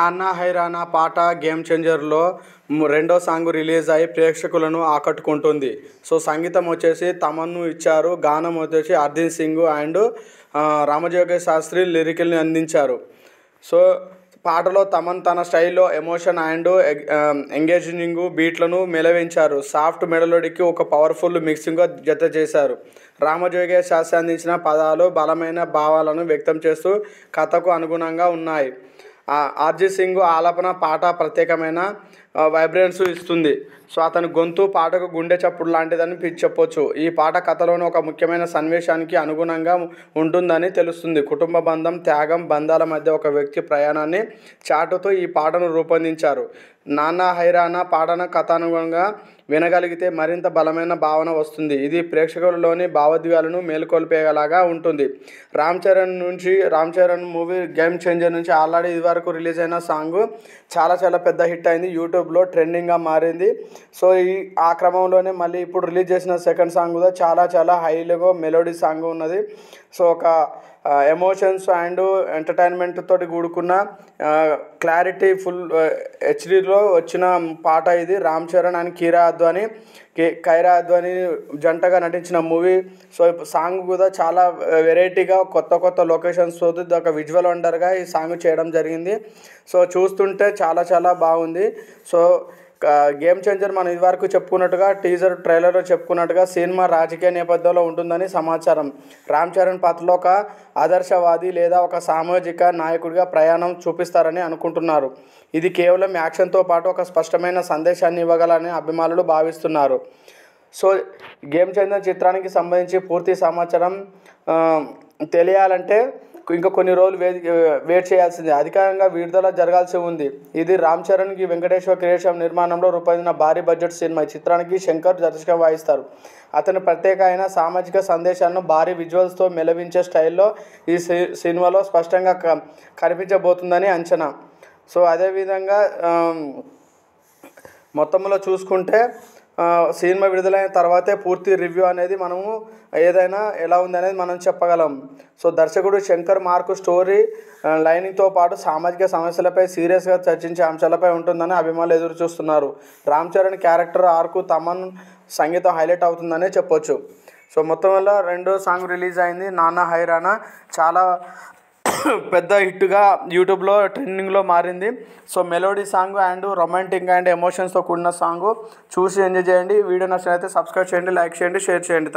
నాన్న హైరానా పాట గేమ్ చేంజర్లో రెండో సాంగ్ రిలీజ్ అయ్యి ప్రేక్షకులను ఆకట్టుకుంటుంది. సో సంగీతం వచ్చేసి తమన్ను ఇచ్చారు. గానం వచ్చేసి అర్జిత్ సింగ్ అండ్ రామజోగయ్య శాస్త్రి లిరికల్ని అందించారు. సో పాటలో తమన్ తన స్టైల్లో ఎమోషన్ అండ్ ఎంగేజింగ్ బీట్లను మెలవించారు. సాఫ్ట్ మెలోడీకి ఒక పవర్ఫుల్ మిక్సింగ్గా జత చేశారు. రామజోగయ్య శాస్త్రి అందించిన పదాలు బలమైన భావాలను వ్యక్తం చేస్తూ కథకు అనుగుణంగా ఉన్నాయి. అర్జిత్ సింగ్ ఆలాపన పాట ప్రత్యేకమైన వైబ్రెన్స్ ఇస్తుంది. సో అతని గొంతు పాటకు గుండె చప్పుడు లాంటిదని చెప్పొచ్చు. ఈ పాట కథలోని ఒక ముఖ్యమైన సన్నివేశానికి అనుగుణంగా ఉంటుందని తెలుస్తుంది. కుటుంబ బంధం, త్యాగం, బంధాల మధ్య ఒక వ్యక్తి ప్రయాణాన్ని చాటుతూ ఈ పాటను రూపొందించారు. నాన్న హైరానా పాటను కథానుగుణంగా వినగలిగితే మరింత బలమైన భావన వస్తుంది. ఇది ప్రేక్షకులలోని భావోద్వేగాలను మేలుకొల్పేలాగా ఉంటుంది. Ram Charan movie game changer నుంచి ఆల్రెడీ ఇదివరకు రిలీజ్ అయిన సాంగ్ చాలా పెద్ద హిట్ అయింది. యూట్యూబ్లో ట్రెండింగ్గా మారింది. సో ఆ క్రమంలోనే మళ్ళీ ఇప్పుడు రిలీజ్ చేసిన సెకండ్ సాంగ్ కూడా చాలా హైలో మెలోడీ సాంగ్ ఉన్నది. సో ఒక ఎమోషన్స్ అండ్ ఎంటర్టైన్మెంట్ తోటి కూడుకున్న క్లారిటీ ఫుల్ హెచ్డీలో వచ్చిన పాట ఇది. రామ్ చరణ్ అండ్ కైరా అద్వానీ జంటగా నటించిన మూవీ. సో సాంగ్ కూడా చాలా వెరైటీగా కొత్త లొకేషన్స్ తోటి ఒక విజువల్ వండర్గా ఈ సాంగ్ చేయడం జరిగింది. సో చూస్తుంటే చాలా బాగుంది. సో గేమ్ చేంజర్ మనం ఇదివరకు చెప్పుకున్నట్టుగా ట్రైలర్లో చెప్పుకున్నట్టుగా సినిమా రాజకీయ నేపథ్యంలో ఉంటుందని సమాచారం. రామ్ చరణ్ పాత్రలో ఒక ఆదర్శవాది లేదా ఒక సామాజిక నాయకుడిగా ప్రయాణం చూపిస్తారని అనుకుంటున్నారు. ఇది కేవలం యాక్షన్తో పాటు ఒక స్పష్టమైన సందేశాన్ని ఇవ్వగలని అభిమానులు భావిస్తున్నారు. సో గేమ్ చేంజర్ చిత్రానికి సంబంధించి పూర్తి సమాచారం తెలియాలంటే ఇంకా కొన్ని రోజులు వెయిట్ చేయాల్సిందే. అధికారికంగా విడుదల జరగాల్సి ఉంది. ఇది రామ్ చరణ్కి వెంకటేశ్వర క్రియేషన్ నిర్మాణంలో రూపొందిన భారీ బడ్జెట్ సినిమా. ఈ చిత్రానికి శంకర్ దర్శకత్వం వహిస్తారు. అతని ప్రత్యేక అయిన సామాజిక సందేశాలను భారీ విజువల్స్తో మెలవించే స్టైల్లో ఈ సినిమాలో స్పష్టంగా కనిపించబోతుందని అంచనా. సో అదేవిధంగా మొత్తంలో చూసుకుంటే సినిమా విడుదలైన తర్వాతే పూర్తి రివ్యూ అనేది మనము ఏదైనా ఎలా ఉంది అనేది మనం చెప్పగలం. సో దర్శకుడు శంకర్ మార్క్ స్టోరీ లైనింగ్తో పాటు సామాజిక సమస్యలపై సీరియస్గా చర్చించే అంశాలపై ఉంటుందని అభిమానులు ఎదురు చూస్తున్నారు. రామ్ చరణ్ క్యారెక్టర్ ఆర్కు తమన్ సంగీతం హైలైట్ అవుతుందనే చెప్పొచ్చు. సో మొత్తం వల్ల రెండో సాంగ్ రిలీజ్ అయింది. నాన్న హైరానా చాలా పెద్ద హిట్గా యూట్యూబ్లో ట్రెండింగ్లో మారింది. So melody song and romantic and ఎమోషన్స్తో కూడిన సాంగ్ చూసి ఎంజాయ్ చేయండి. వీడియో నచ్చినట్లయితే సబ్స్క్రైబ్ చేయండి, లైక్ చేయండి, షేర్ చేయండి.